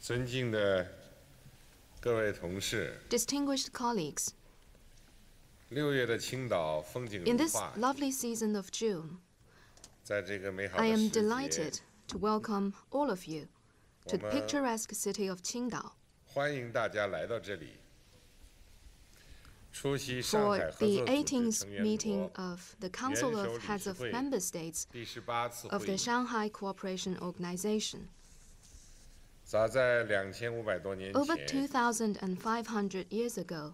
尊敬的各位同事 Distinguished colleagues, ，6月的青岛风景 in 如 this 画， lovely season of June, 在这个美好 I 的 am 时节， delighted to welcome all of you to the 我们 picturesque city of Qingdao 欢迎大家来到这里，出席上 for 海合 the 作组织 18th 成员 meeting 国 of the Council 元首 of 理 Heads 事 of 会 Member States 第18次 of 会 the 议。 Shanghai Cooperation Organization. 早在2500多年 Over 前， 2,500 years ago,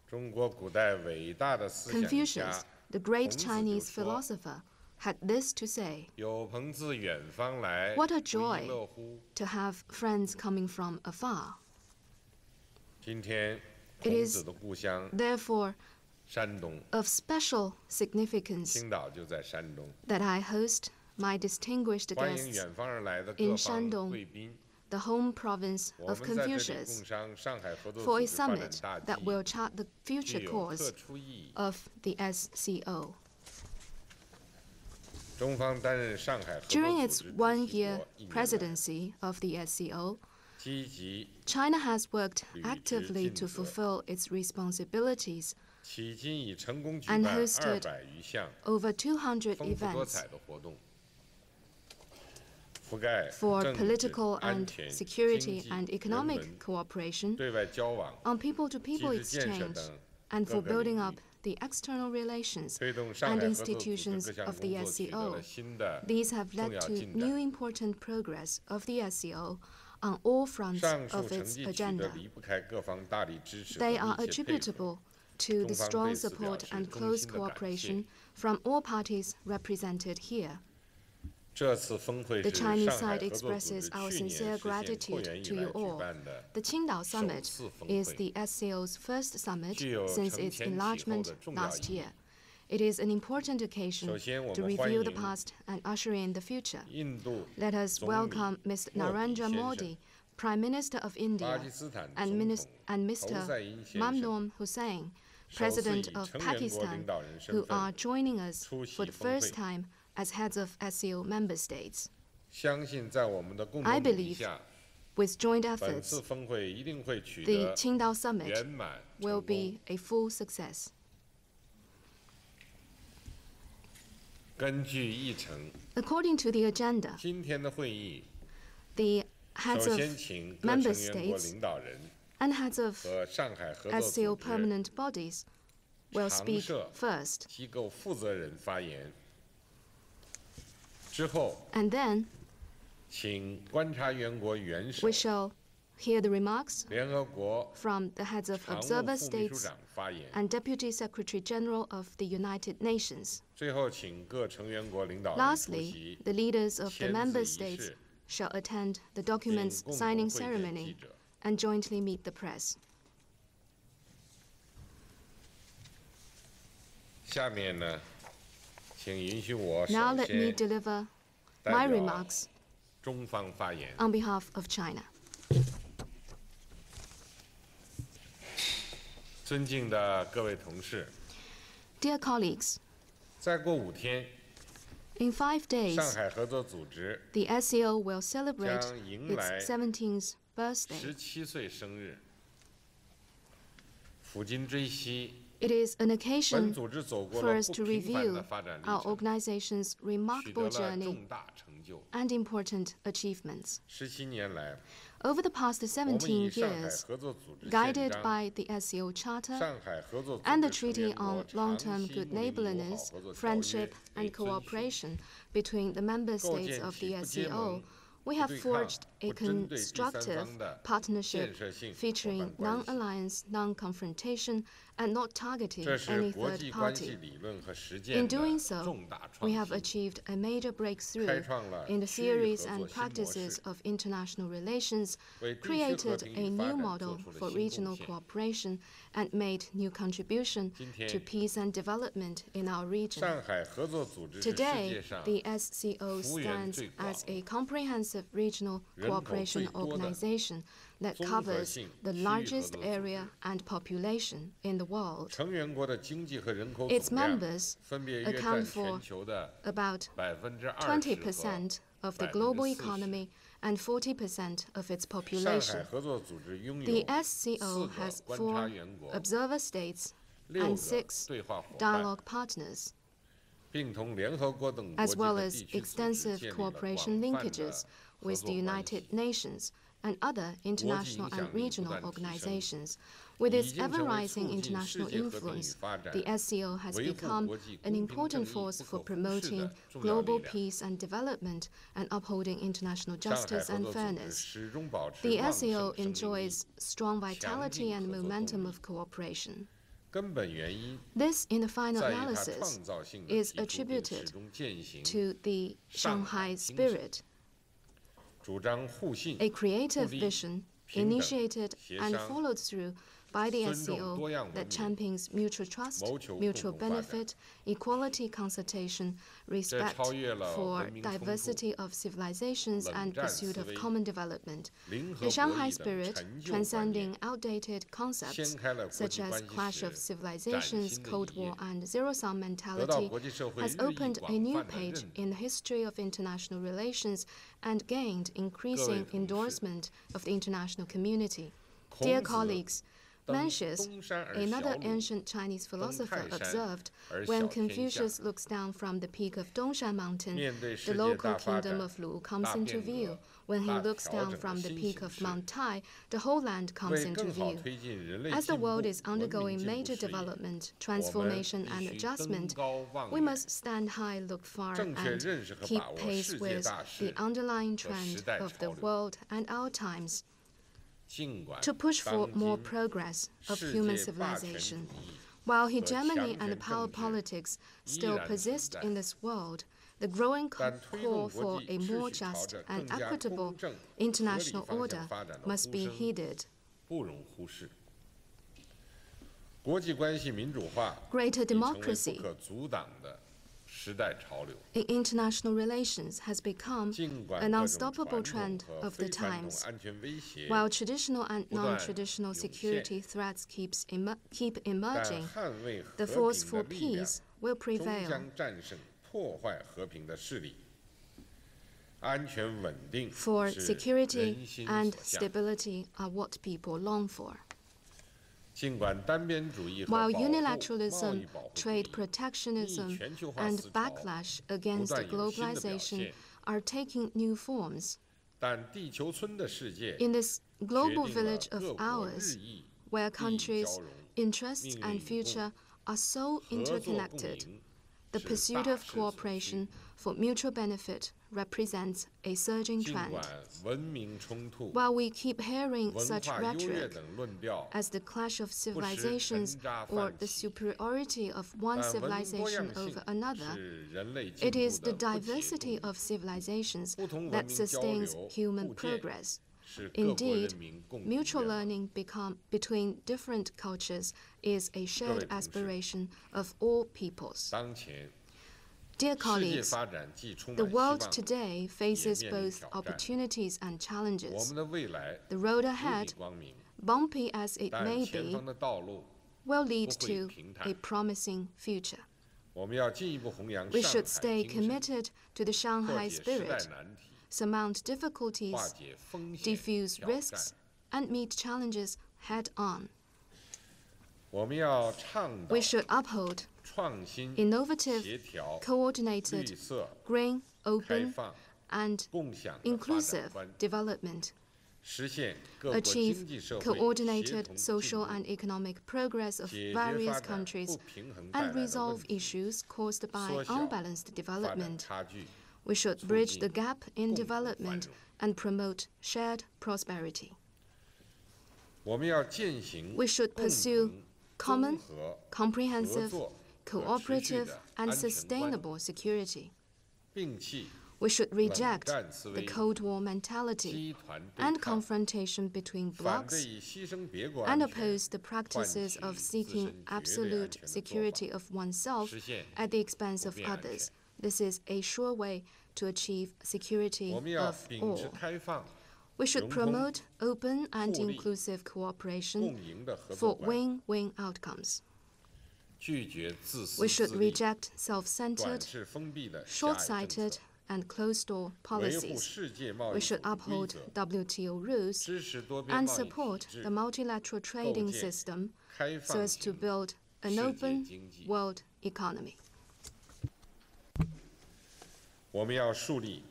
中国古代伟大的思想 Confucius, 家 the great 孔子就 Chinese 说 philosopher, had this to say: 有朋自远方来， What a 不亦 joy 乐乎？ to have friends coming from afar. 今天， It 孔 is 子的故乡 Therefore, 山东， of special significance 青岛就在山东。 that I host my distinguished 欢迎 guests 远方而来的 in 各方 Shandong, 贵宾。 the home province 我 of 们在这里 Confucius, 共商上海合作 for 组 a 织发展 summit 大计， that will chart the 具 future 有 course 特殊意义。 of the SCO. 中方担任上海合作 During 组 its 织主席 one-year 国1年来， presidency of the SCO, 积极 China has worked 履职 actively to 尽责， fulfill its responsibilities 迄今已成功举 and 办 hosted 200余项 over 200丰富多 events 彩的活动，覆盖 for 政治、 political 安 and 全、 security 经济、 and 人 economic 文、 cooperation, 对外交往、 on people-to-people 机制建设 exchange, 等 and 各 for 个领 building 域， up the external relations 推动上 and 海合作组织 institutions 各项 of 工 the 作取得 SCO. 了新的 These have 重 led 要 to 进 new 展。 important progress of the SCO on all fronts 上述 of 成 its 绩取得 agenda. 离不开各方大力支持和 They are 密切配合。 attributable to the 中方 strong 对此表 support 示 and 衷 close 心的感谢。 cooperation from all parties represented here. 这次峰会 The 是 Chinese 上海 side 合作组织 expresses our 去年 sincere 实现扩 gratitude 员以 to 来 you 举 all. 办的 The Qingdao 首 Summit 次峰 is 会， the SCO's first summit 具有 since 承 its 前启后 enlargement 的重要 last 意义。 year. It is an important occasion 首先，我 to 们欢 review the 迎 past and usher in the future. 印度 Let us 总理 welcome Mr. 莫迪 Narendra 先生、 Modi, Prime Minister of 巴 India, 基斯坦 and 总 Mr. 统侯赛因先生 Mamnoon Hussain, 首次以 President of 成员国领 Pakistan, 导人身 who 份 are joining us 出席 for the 峰会。 first time as heads of SCO member states. 相信在我们的共 I 同努力 believe 下， With joint 本次 efforts, 峰会一定会取 the 得 Qingdao Summit 圆满 will 成功。 be a full success. 根据议程， According to the agenda, 今天的会议 the heads 首 of 先请各 member 成员国 states 领导人 and heads of 和上海合作 SCO 组织 permanent bodies will 常 speak 设 first, 机构负责人发言。之后， and then 请观察员国元首 we、shall hear the remarks 联合国 from the heads of 常务 observer 副秘书 states 长发言。 and Deputy Secretary General of the United Nations. 最后，请各成员国领导人出 Lastly, 席 the leaders of the 签字 member 仪 states 式， shall attend the 并 documents 共同 signing 会见 ceremony 记者。 and jointly meet the press. 下面呢，请允许我 Now 首 let me 先 deliver 代 my 表 remarks 中方发言。 on behalf of China. 尊敬的各位同事， Dear colleagues, 再过5天， in 5 days, 上海合作组织 the SCO will celebrate 将迎来 its 17th birthday. 17岁生日。抚今追昔， It is an 本 occasion 组织走过 for 了 us 不 to 平凡 review 的发展历 our 程， organization's 取 remarkable 得了 journey 重大成就。 and important achievements. 17年来， Over the past 我们以 17上海 years, 合作组织宪 guided 章、 by the SCO Charter 上海合作组 and the 织成 Treaty 员国 on 长 Long-Term 期 Good 睦邻友好 Neighborliness, 合作条约 Friendship 为 and 遵循， Cooperation between the member 构 states 建 of 起 the 不结盟、 SCO, we 不 have 对抗、 forged a 不针对第三 constructive 方的 partnership 建设性伙 featuring 伴关系。 non-alliance, non-confrontation, and not targeting 这是 any 国 third 际关系 party. 理论和实 In 践的 doing so, 重大 we 创 have 新， achieved a major breakthrough 开创了 in the 区域 theories 合 and 作新模 practices 式， of international relations, 为地区和 created 平 a 与发 new 展 model 做出了 for 新贡 regional 献。 cooperation and made new contribution 今天 to peace and development in our region. 上海合作组织是世 Today, 界上 the SCO 幅员 stands 最广、 as a comprehensive regional 人口最 cooperation 多的 organization that 综合 covers 性 the 区域合 largest 作组织。 area and population in the world. 成员国的经济和人口 Its 总量 members 分别约 account 占 for 全球的 About 20% 和 20% of the global economy and 40% of its 上海 population. 合作组织拥有 The SCO 4 has 个观察 4 员国、 observer states 6 and 个 6对话伙伴， dialogue partners, 并同联合国等国 as 际 well 和 as 地区组织 extensive 建立了 cooperation 广泛的 linkages 合 with 作 the 关 United 系。 Nations and other international and 国际影响力 regional 不断提升， organizations. With 已 its 经成为 ever-rising 促进世 international 界和平与 influence, 发展、 the SCO has 维护 become 国际 an 公平正 important 义 force 不 for 可忽视 promoting 的重要力 global 量。 peace and development and upholding international 上海 justice 合 and 作组织 fairness. 始终保持 The 旺 SCO 盛生命力， enjoys strong vitality and 强劲合作动力。 momentum of cooperation. 根本原因 This, in the final 在于它 analysis, 创造性地 is 提出并 attributed 始终践行 to the Shanghai Shanghai spirit, 主张互信、 a creative 互利、 vision 平等、 initiated 协 and 商、 followed through by the 尊重 SCO 多样文 that 明、 champions mutual trust, 谋求 mutual 共同发展。 benefit, equality consultation, respect 超越了 for 文明冲突、 diversity of civilizations 冷 and 战 pursuit 思 of 维、 common development. 零和 The 博 Shanghai 弈等 spirit, 陈旧观 transcending 念， outdated concepts 掀开了国 such 际 as 关系 clash of 史 civilizations, 崭新的 Cold 一页 War, and zero-sum 得到 mentality, 国际社会 has 日益 opened a 广 new 泛的 page 认 in the history of international relations and gained increasing 各位同事， endorsement of the international community. 孔 Dear 子 colleagues, 登 Mencius, 东山而 another 小鲁， ancient Chinese philosopher, 泰山 observed 而 when 小天下。 Confucius looks down from the peak of Dongshan Mountain, 面对 the 世界 local 大发 kingdom 展、 of Lu comes 大 into 变 view. 革、 When he 大 looks 调 down 整的 from the 新 peak 形 of 势， Mount Tai, the whole land comes 为 into 更好 view. 推进人类 As the 进步、 world is 文明 undergoing 进步 major 事业， development, 我们 transformation, 必 and 须登 adjustment, 高望 we 远， must stand high, look far, 正确 and 认识和 keep 把握 pace 世界 with 大 the 势 underlying 和时 trend 代 of 潮 the 流。 world and our times. 尽管 To push for 当 more 今 progress of 世 human 界霸权主 civilization. 义 While 和 hegemony 强 and 权 power 政治 politics 依 still 然存 persist 在， in this world, the growing 但推 call 动 for 国 a 际 more 秩序朝 just 着 and 更加 equitable 公正、合理 international 方 order 向发展的 must 呼 be 声 heeded. 不容忽视。国际关系民主化 Greater 已成为 democracy 不可阻挡的时代潮流。 in international relations has become 尽管 an 各种 unstoppable 传 trend 统和 of the 非传统 times. 安全威胁， While traditional and 不断 non-traditional 涌现， security threats keep 但 emerging, 捍卫 the 和 force 平 for 的力量 peace will 终 prevail. 将战胜破坏和平的势力。安全稳定 For 是 security 人心 and 所向。 stability are what people long for. 尽管单边主义和 While 保护贸易 unilateralism, 保护主 trade 义 protectionism, 逆全球化 and 思潮 backlash against 不断有新的表 globalization 现， are taking new forms. 但地球村的世界 In this 决 global 定了 village of 各国 ours, 日益 where 利益 countries' 交融， interests 命 and 运与共 future are so 合作共 interconnected, 赢 the 是 pursuit 大 of 势所趋。 cooperation for mutual benefit represents a surging 尽 trend. 管文明冲突、 While we keep hearing 文 such 化优越 rhetoric 等论调， as the clash of 不时 civilizations 沉渣 or 泛 the 起， superiority of one 但文明多 civilization 样 over 性 another, 是人类进 it 步 is the 的不解 diversity 动力， of civilizations 不同文 that 明交 sustains 流、 human 互鉴 progress. 是各国 Indeed, 人民共同 mutual 愿望。 learning between different cultures is a shared 各位同事， aspiration of all peoples. 当前， Dear 世界 colleagues, 发展既充 the 满希 world 望， today faces 也面临 both 挑战。 opportunities and 我 challenges. 们的未来 The road 无 ahead, 比光明， bumpy as it 但 may 前 be, 方的道路， will lead 不会 to 平坦。 a promising future. 我们要进一步弘扬 We 上 should 海 stay 精神， committed to the 破 Shanghai 解时代 spirit, 难题， surmount 化 difficulties, 解风险 diffuse 挑战 risks,。and meet challenges head on. 我们要倡导 We should uphold 创新、 innovative, 协调、 coordinated, 绿色、 green, 开 open, 放、 and 共享的发展 inclusive 观， development, 实现各国 achieve 经济社会协 coordinated 同进 social 步， and economic progress of 解决 various 发展 countries, 不平衡带 and 来的 resolve 问题， issues caused by 缩小 unbalanced 发展 development. 差距。 We should 促 bridge the 进 gap in 共同繁 development 荣。 and promote shared prosperity. 我们要践行 We should 共 pursue 同、 common, 综合、合 comprehensive, 作和持续 cooperative, 的 and 安全观， sustainable security. 摒弃 We should 冷 reject 战思 the 维、 Cold War mentality 集团对 and 抗， confrontation between 反对 blocs, 以牺牲别国 and 安全 oppose the practices 换 of 取自 seeking 身绝对安 absolute 全的做 security 法， of oneself 实现 at the expense of 普遍安全。 others. This is a sure way to achieve security 我们要 of 秉持 all. 开放、 We should 融通、 promote open and 互利、 inclusive cooperation 共赢的合作 for 关系， win-win outcomes. 拒绝自私 We should 自利、 reject 短 self-centered, 视封闭的狭隘政 short-sighted, 策， and closed-door 维护 policies. 世界贸 We 易组 should 织规 uphold 则， WTO rules 支持多边 and 贸易体 support 制， the multilateral trading 构建 system 开 so 放 as to 型 build an 世界 open 经济。 world economy. 我们要树立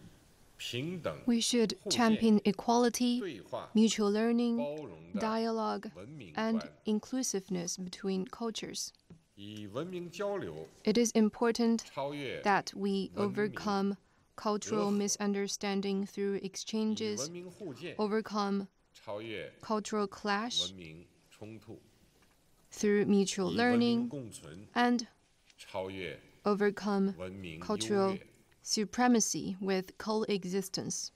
平等、 We should 互鉴、 champion equality, 对话、 mutual learning, 包容的 dialogue, 文明 and 观， inclusiveness between cultures. 以文明交流 It is important 超越 that we 文明 overcome cultural 隔阂， misunderstanding through 以 exchanges, 文明互鉴 overcome 超越 cultural clash 文明冲突， through mutual 以文明 learning, 共存 and 超越 overcome 文明优 cultural 越。 supremacy with coexistence.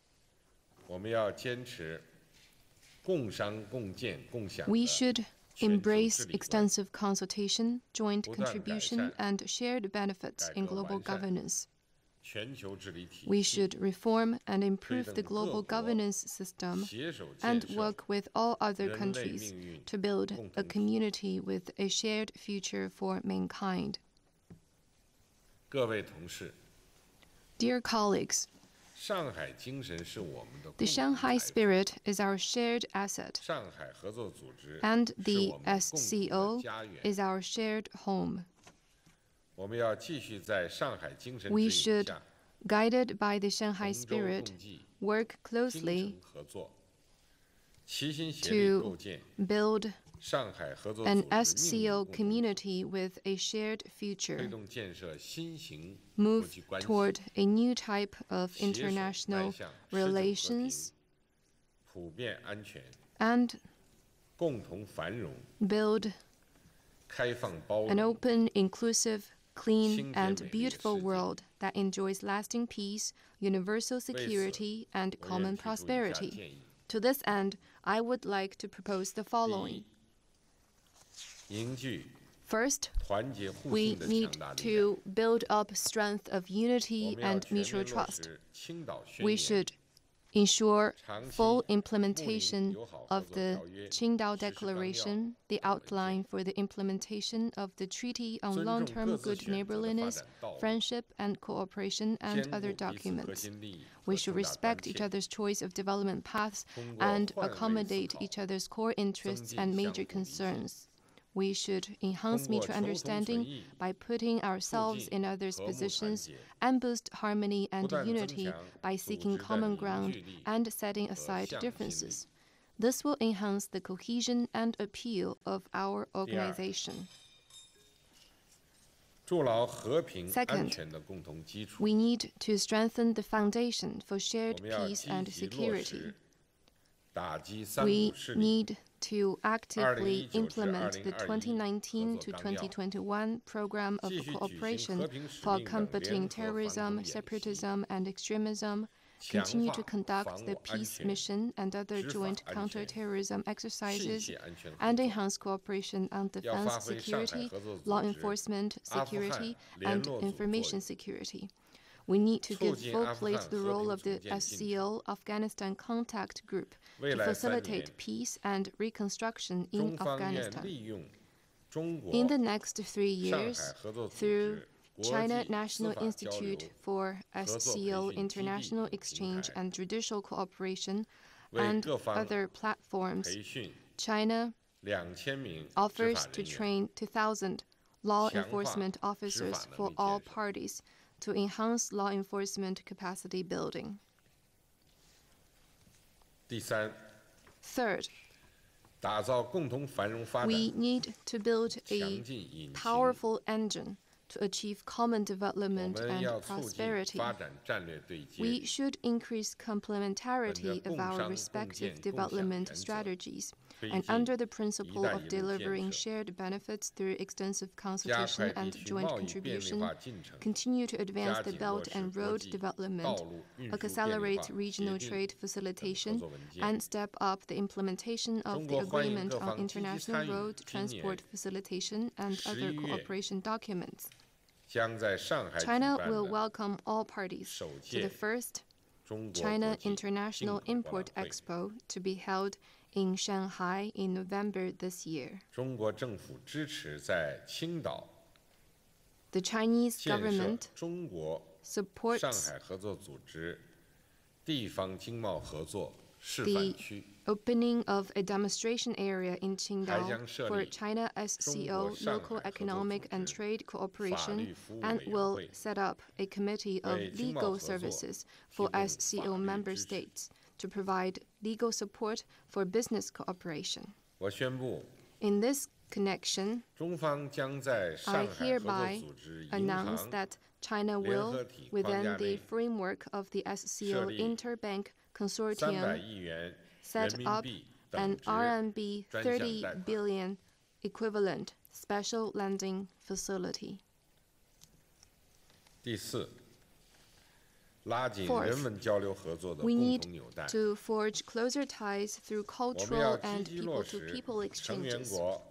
我们要坚持共商共建共享 We 的 should 全球 embrace 治理观， extensive consultation, joint 不断改 contribution, 善 and shared benefits 改 in 革 global 完善 governance. 全球治理体 We 系， should reform and improve 推 the 动 global 各国 governance system 携手 and 建设 work with all other 人类 countries 命运 to build 共 a 同体。 community with a shared future for mankind. 各位同事， Dear colleagues, 上海精神是我们的 the 共同 Shanghai 财富， spirit is our shared asset, 上海合作组织 and 是 the 我们共同的 SCO 家园。 is our shared home. 我们要继续在上海精神 We 指引 should, 下， guided by the Shanghai 同舟 spirit, 共济， work 精 closely 诚合作，齐心协力 to 构建 build 上海合作 an 组织命运 SCO 共同体， community with a shared 推 future, 动建设新型国 move 际关系， toward a new type of 携手迈 international 向持久和平 relations, 普遍安全、 and 共同繁荣、 build 开放包 an 容、 open, inclusive, clean, 清洁 and 美丽的 beautiful 世界。 world that enjoys lasting peace, universal security, and 我愿 common 提出以下 prosperity. 建议： To this end, I would like to propose the 第 following. 一，凝聚 First, 团结互 we 信的 need 强大力量。 to build up strength of 我 unity 们要 and 全面 mutual 落 trust. 实青岛宣 We 言、 should ensure 长期 full 睦邻 implementation 友好合 of 作 the 条约、 Qingdao 实施纲要 Declaration, the 等文件， outline for the implementation of the Treaty on 尊重 Long-Term 各自 Good 选择的发 Neighborliness, 展道路， Friendship and Cooperation, and 兼 other 顾彼此核 documents. 心利益 We 和 should 重大关 respect each 切， other's choice of development paths 通过 and 换位思 accommodate 考 each other's core interests 增进 and 相 major 互理解， concerns. We should enhance 通过 mutual 求同存 understanding 异， by putting 促 ourselves 进 in others' 和睦团 positions 结， and boost harmony 不 and 断增 unity 强 by 组 seeking 织的 common 凝 ground 聚力 and setting 和 aside 向心力。 differences. This will enhance the cohesion and appeal of our 第二， organization. 筑牢和平 Second, 安全的共同基础。 We need to strengthen the foundation for 我 shared 们要 peace 积 and 极落 security. 实打击三 We 股势力， need to actively 2019至 implement the 2021 2019 to 合作纲要， 2021 program of 继续举行 cooperation 和平使 for 命等 combating 联合反恐 terrorism, 演习， separatism, and extremism, 强 continue 化 to 防 conduct the 务安 peace 全、 mission and other 执法 joint 安全、 counterterrorism 信 exercises, 息安全合 and 作， enhance cooperation on 要 defense 发挥上海 security, 合作组 law 织 enforcement 阿富汗 security, 联 and 络组作 information 用， security. We need to 促 give 进 full 阿富 play 汗 to the 和 role 平 of the 重建进程。 SCO Afghanistan Contact Group 未 to 来3 facilitate 年， peace and reconstruction 中 in 方愿 Afghanistan. 利用中国 In the next 3上海 years, 合作组 through 织国 China 际 National 司法交流 Institute for 合作培 SCO 训基地 International 等平 Exchange 台， and Judicial Cooperation 为 and 各方 other platforms, 培训 China 2000名执 offers 法 to 人员， train 2,000 law 强化 enforcement 执 officers 法能 for 力 all 建设。 parties to enhance law enforcement capacity building. 第三， Third, 打造共同繁荣发展 we need to build 强 a 劲引擎。 powerful engine to achieve common 我 development 们 and 要促进 prosperity. 发展战略对接， We should increase complementarity of our 本着共商、共 respective 建、共享 development 原则， strategies, 推 and 进 under the principle 一带 of 一路建 delivering 设， shared benefits through extensive 加 consultation 快地 and 区 joint 贸易便利 contribution, 化进程， continue to advance 加 the 紧落 belt 实 and 国 road 际 development, 道路运输便利 accelerate 化协 regional 定 trade 等合 facilitation, 作文件。 and step up the implementation of 中 the 国欢迎 agreement 各 on 方积极 international 参与 road 今年 transport facilitation and other 11月 cooperation documents. 将在上海举 China 办 will 的 welcome all parties 首 to the 届 first 中国 China 国际 International 进口博览 Import 会， Expo to be held in Shanghai in November this year. 中国政府支持在青岛 The Chinese 建设 government 中国 supports 上海合作组织地方经贸合作示范区 opening of a demonstration area in 还 Qingdao 将设 for 立 China SCO 中国上海 local 合作 economic 组 and 织 trade 法 cooperation 律服务 and 委员 will 会 set up a committee of 为经贸 legal 合作 services 提 for 供 SCO 法律 member 支持 states to provide legal support for business cooperation. 我宣布 In this connection, 中方将在 I 上海合作 hereby 组织银 announce 行 that China 联 will, 合体 within 框架 the 内 framework of the SCO 设立 Interbank 300 Consortium, 亿元人 set 民 up 币 an 等值 RMB 专项 30 贷款。 billion equivalent special lending facility. 第四，拉紧 Fourth, 人文交流合作的 We 共 need 同纽带。 to forge closer ties through 我们要 cultural 积 and 极落实 people-to-people 成员 exchanges. 国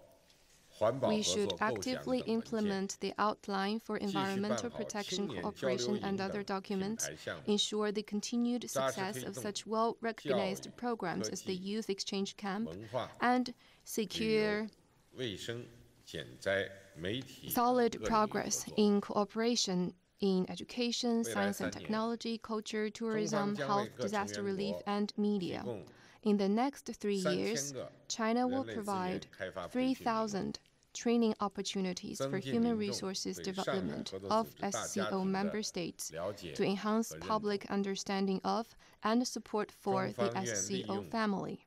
环保 We 合 should 作构想 actively 等文件， implement the outline for 继续办 environmental 好 protection 青年交流 cooperation 营 and other 等品 documents, 牌项目， ensure the continued 扎实 success 推 of 动 such well-recognized 教育、 programs 科 as the 技、 youth exchange camp, 文化、 and 旅 secure 游、卫生、减灾、媒体等 solid 各领域合 progress 作。 in cooperation in education, 未来 science and 3年， technology, culture, 中 tourism, 方将 health, 为各成 disaster 员 relief, 国 and 提 media. 供 In the next 3 3000 years, 个 China will 人类资源 provide 开发培训名额， 3,000 training opportunities for 增进 human 民众 resources 对上海 development 合作 of 组织大家 SCO 庭 member 的 states 了解 to enhance 和认同。 public understanding of and support for 中 the 方愿利 SCO 用 family.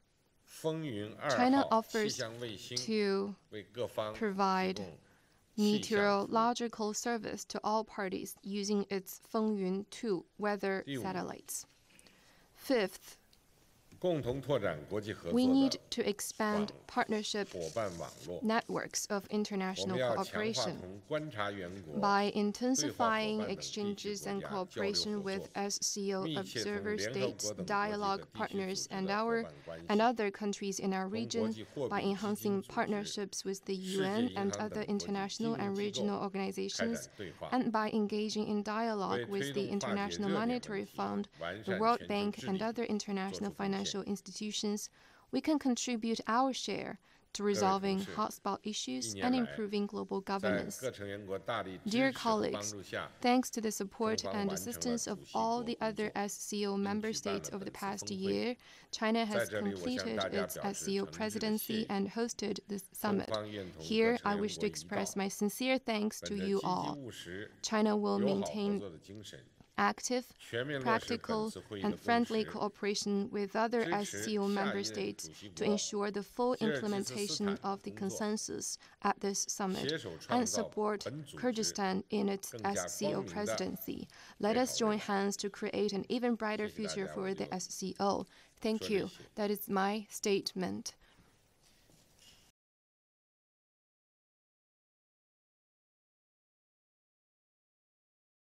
风云 China 2号气 offers 象卫星 to 为各方提 provide 供气象服务。 meteorological service to all parties using its Fengyun 2 weather 第五， satellites. Fifth, 共同拓展国际合 we 作 need 的 to expand 伙 partnership 伴网络。 networks of 我 international 们要强化 cooperation 同观察员国 by 对话伙 intensifying 伴等地区 exchanges 国 and 家交流 cooperation 合 with 作， SCO 密切同 observer 联合 states, 国等国际 dialogue 的地区 partners, 组织 and 的伙 our 伴关 and 系， other countries in our 同国 region 际货 by 币基金 enhancing 组织、 partnerships with the 世界 UN 银 and 行 other 等国际金 international 融 and 机 regional 构开 organizations, 展对话， and by engaging in dialogue 为 with 推 the 动化解 International 热点问 Monetary 题， Fund, 完 the 善 World 全球 Bank, 治 and 理， other 做 international 出贡献。 financial institutions, we can contribute our share to 各位同 resolving 事， hotspot 一 issues 年 and 来， improving global 在 governance. 各成员国大力 Dear 支持和帮 colleagues, 助下， thanks to the support 中方 and 完成了 assistance of 主席 all 国 the 工 other 作， SCO 并 member 举办 states 了 over the 本次 past 峰会。 year, China 在 has 这里，我向 completed 大家 its 表示 SCO 诚挚的谢 presidency 意。 and hosted this 中 summit. 方愿同各 Here, 成 I 员 wish 国 to 一道， express my sincere thanks 本 to 着 you 积极 all. 务实、 China will 友好合 maintain 作的精神， active, 全面落实本 practical, 次会议 and 的共 friendly 识， cooperation with other 支持 SCO 下 member 一任 states 主席 to 国 ensure the full 吉尔吉斯斯 implementation 坦 of the 工作， consensus at this summit 携手创 and 造 support 本组织 Kyrgyzstan in its 更加 SCO 光明的 presidency. Let 美 us 好 join 未来。 hands to create an even brighter 谢谢大 future 家， for 我 the 就 SCO. Thank 说这 you. 些。 That is my statement.